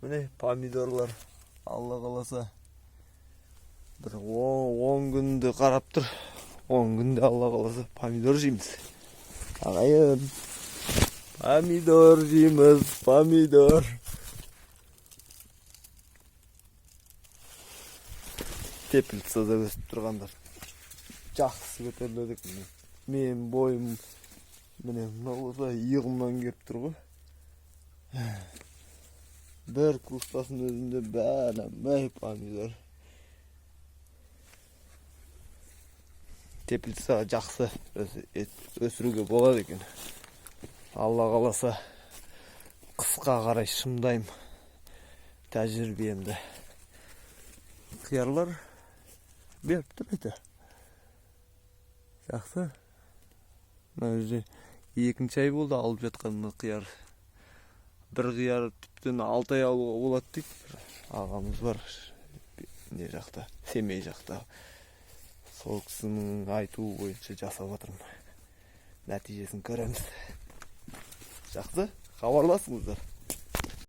Mine pomidorlar Alла қаласа bir 10 күнді қарап тұр. 10 күнде Алла қаласа помидор жейміз. Ағайын, помидор жейміз, помидор. Теплицада өсіп тұрғандар. Жақсы көтерілдік. Мен бойым міне мынау иығымнан келіп тұр ғой. Bir kustasının özünde böyle pomidor. Teplitsa жақсы өсіруге болады екен. Алла қаласа қысқа қарай шымдайым тәжірибемді. Қиярлар беріп тұр еді. Жақсы. Мына жерде екінші ай болды алып жатқан қияр. Bir қияр тіптен 6 ай алуға болады дейді. Ағамыз бар не жақта, Семей жақта. Сол кісінің айтуы бойынша жасап жатырмын. Нәтижесін көреміз. Жақсы, хабарласыңыздар.